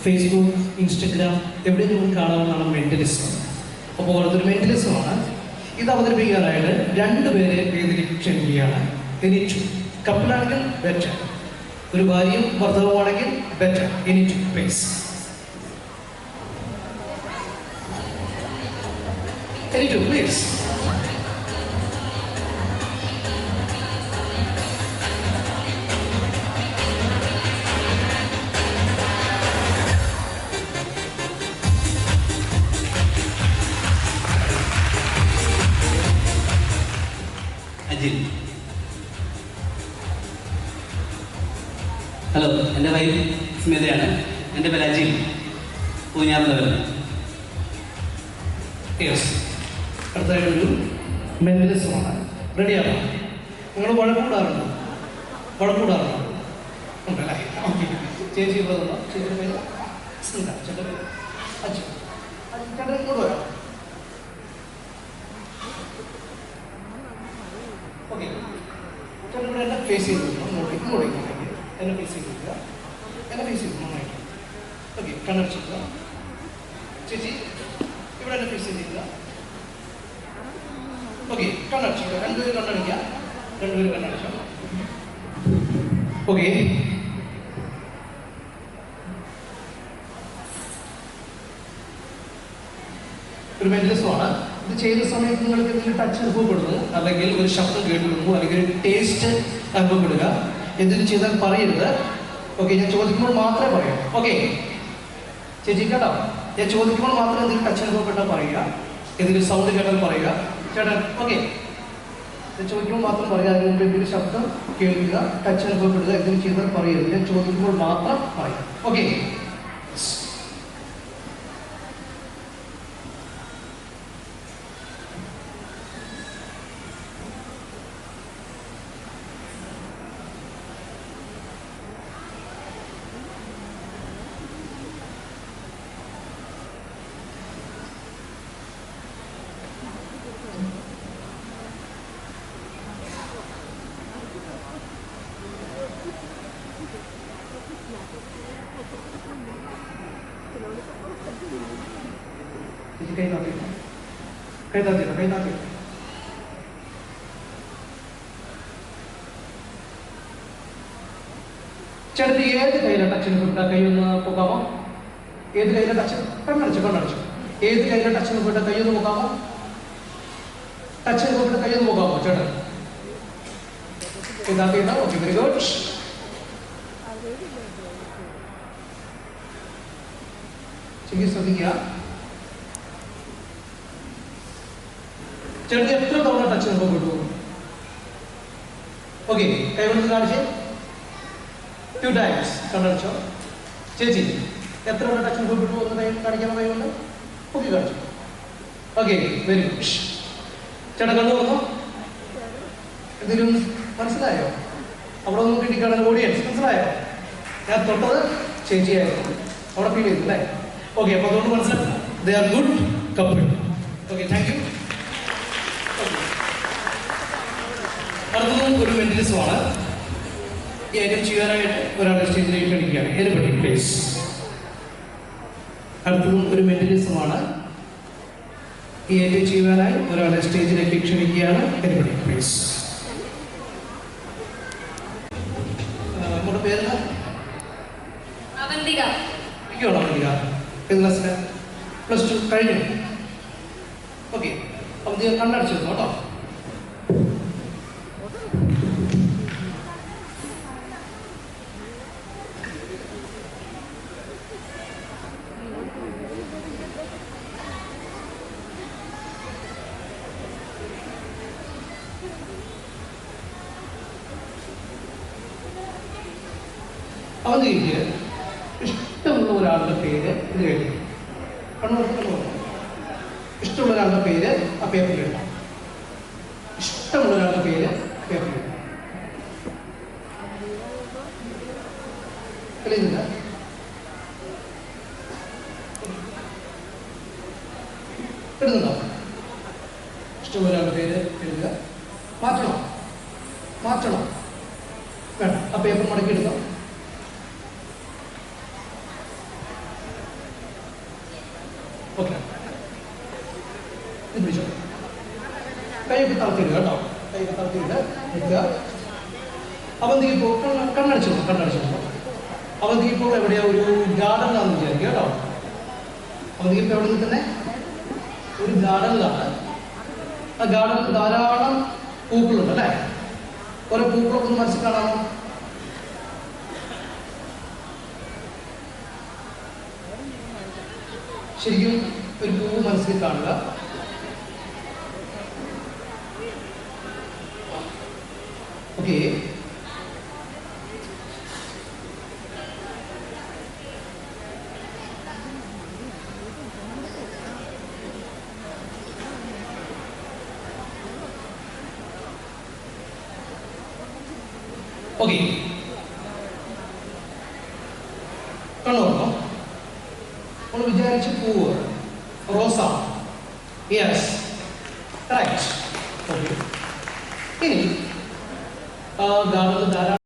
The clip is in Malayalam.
ഫേസ്ബുക്ക്, ഇൻസ്റ്റഗ്രാം എവിടെ നിങ്ങൾക്ക് കാണാവുന്നതാണ് മെന്റലിസം. അപ്പോൾ അതൊരു മെന്റലിസമാണ്. ഇത് അവതരിപ്പിക്കാനായിട്ട് രണ്ടുപേരെ വേദിയിലേക്ക് ക്ഷണിക്കുകയാണ്. എനിച്ചു കപ്പിളാണെങ്കിൽ ബെറ്റർ, ഒരു ഭാര്യയും ഭർത്താവുമാണെങ്കിൽ ബെറ്റർ. എനിച്ചു പ്ലീസ്. എനിച്ചു പ്ലീസ്. ഹലോ, എൻ്റെ വൈഫ് സ്മിതയാണ്. എൻ്റെ പേര് അജിൽ, പൂഞ്ഞാറുന്നവർ. യെസ്, അടുത്തായിട്ടൊരു മെന്റലിസമാണ്. റെഡിയാണോ? നിങ്ങൾ വഴക്കൂടാറുണ്ടോ? വഴക്കൂടാറുണ്ടോ? ഉണ്ടല്ലേ? ഓക്കെ. ചേച്ചി ഇവിടെ ഉണ്ടോ? ചേച്ചിയുടെ പേര് സ്മിത, ചേട്ടൻ്റെ പേര് അജിൽ. ചേട്ടൻ ഇങ്ങോട്ട് വരാം. ഓക്കെ, ചേട്ടൻ ഇവിടെ എന്നെ ഫേസ് ചെയ്തിരുന്നു. ഇങ്ങോട്ടേക്ക് എന്നെ ഫേസ് ചെയ്തിരിക്കുക. എന്നെ ഫേസ് ചെയ്തു നന്നായിട്ട്. ഓക്കെ, കണ്ണടച്ചിരിക്കുക. ചേച്ചി ഇവിടെ എന്നെ ഫേസ് ചെയ്തിരിക്കുക. ഓക്കെ, കണ്ണടച്ചിരിക്കുക. രണ്ടുപേരും കണ്ണടിക്കുക. രണ്ടുപേരും കണ്ണടച്ചോ. ഓക്കെ, ഒരു മെന്റലിസമാണ്. ഇത് ചെയ്യുന്ന സമയത്ത് നിങ്ങൾക്ക് എന്തെങ്കിലും ടച്ച് അനുഭവപ്പെടുന്നു, അല്ലെങ്കിൽ ഒരു ശബ്ദം കേൾക്കുന്നു, അല്ലെങ്കിൽ ഒരു ടേസ്റ്റ് അനുഭവപ്പെടുക, എന്തെങ്കിലും ചെയ്താൽ പറയരുത്. ഓക്കെ, ഞാൻ ചോദിക്കുമ്പോൾ മാത്രമേ പറയൂ. ഓക്കെ ചേച്ചി കേട്ടോ, ഞാൻ ചോദിക്കുമ്പോൾ മാത്രം എന്തെങ്കിലും ടച്ച് അനുഭവപ്പെട്ടാൽ പറയുക, എന്തെങ്കിലും സൗണ്ട് കേട്ടാൽ പറയുക. ചേട്ടൻ ഓക്കെ, ഞാൻ ചോദിക്കുമ്പോൾ മാത്രം പറയുക. അതിന് മുമ്പ് എന്തെങ്കിലും ശബ്ദം കേൾക്കുക, ടച്ച് അനുഭവപ്പെടുക, എന്തെങ്കിലും ചെയ്താൽ പറയരുത്. ഞാൻ ചോദിക്കുമ്പോൾ മാത്രം പറയുക. ഓക്കെ, കൈ താത്തി. ചേട്ടൻ ഏത് കയ്യിലെ ടച്ച് അനുഭവപ്പെട്ട കൈ ഒന്ന് പോകാമോ? ഏത് കയ്യിലെ ടച്ച്? കണ്ണടച്ചു. ഏത് കയ്യിലെ ടച്ച് അനുഭവപ്പെട്ട കൈ ഒന്ന് പോകാമോ? ടച്ച് അനുഭവപ്പെട്ട കൈ ഒന്ന് പോകാമോ ചേട്ടൻ? ഇതാക്കിയിട്ടാ. Okay, very good. ശരി, ശ്രദ്ധിക്കുക. ചേട്ടൻ എത്ര തവണ ടച്ച് അനുഭവപ്പെട്ടു? ഓക്കെ, കൈ കൊണ്ട് കാണിച്ചേ. 2 times. കണ്ണടച്ചോ. ചേച്ചി എത്ര തവണ ടച്ച് അനുഭവപ്പെട്ടു എന്ന് കാണിക്കാമോ? കൈ കൊണ്ട് പൊക്കി കാണിച്ചു. Okay, very good. ചേട്ടൻ കണ്ണു വന്നോ? എന്തെങ്കിലും മനസ്സിലായോ? അവിടെ ഒന്നും കിട്ടിക്കാണുന്ന ഓഡിയൻസ് മനസ്സിലായോ? ഞാൻ തൊട്ടത് ചേച്ചിയായിരുന്നു, അവിടെ ഫീൽ ചെയ്തു അല്ലേ? ഓക്കെ, അപ്പോൾ അതുകൊണ്ട് മനസ്സിലായി they are good couple. Okay, thank you. അടുത്തതും ഒരു മെന്റലിസമാണ്. ഈ ഐറ്റം ചെയ്യാനായിട്ട് ഒരാളുടെ സ്റ്റേജിലേക്ക് ക്ഷണിക്കുകയാണ്. Anybody please. അടുത്തതും ഒരു മെന്റലിസമാണ്. ഈ ഐറ്റം ചെയ്യാനായി ഒരാളെ സ്റ്റേജിലേക്ക് ക്ഷണിക്കുകയാണ്. Anybody please. നമ്മുടെ പേരെന്താ? അവന്തിക. എനിക്കാണോ അവന്തിക? ഏത് ക്ലാസ്സിലാണ്? +2 കഴിഞ്ഞു. ഓക്കെ, അവന്തിക കണ്ണടച്ചിരുന്നു കേട്ടോ. അവന്തിക്ക് ഇഷ്ടമുള്ള ഒരാളുടെ പേര് ഇത് എഴുതി. ഇഷ്ടമുള്ള ഒരാളുടെ പേര് ആ പേപ്പറിൽ എഴുതാം. ഇഷ്ടമുള്ള ഒരാളുടെ പേര് പേപ്പറിൽ എഴുതാം. തെളിയുന്നില്ല? എഴുതുന്നുണ്ടോ? ഇഷ്ടമുള്ള ഒരാളുടെ പേര് എഴുതുക. മാറ്റണോ? വേണ്ട. ആ പേപ്പർ മടക്കി എടുക്കാം. ഓക്കെ, ഇത് പിടിച്ചോ. കൈയൊക്കെ തളർത്തിയിടുക കേട്ടോ, കൈയൊക്കെ തളർത്തിയിട്ട് നിൽക്കുക. അവന്തിക്ക് ഇപ്പോൾ കണ്ണടച്ചു അവന്തിക്ക് ഇപ്പോൾ എവിടെയാ ഒരു ഗാർഡനിലാണെന്ന് വിചാരിക്കുക കേട്ടോ. അവന്തിക്ക് ഇപ്പോൾ എവിടെ നിൽക്കുന്നത്? ഒരു ഗാർഡനിലാണ്. ആ ഗാർഡനിൽ ധാരാളം പൂക്കളുണ്ട് അല്ലേ? കുറെ പൂക്കളൊക്കെ ഒന്ന് മനസ്സിൽ കാണാമോ? ശരിക്കും ഒരു പൂവ് മനസ്സിൽ കാണുക. ഓക്കെ, ഓക്കെ, കണ്ണോർന്നോ? നമ്മൾ വിചാരിച്ച പൂവ് റോസ. Yes, correct. ഓക്കെ, ഇനി ഗാർഡനിൽ ധാരാളം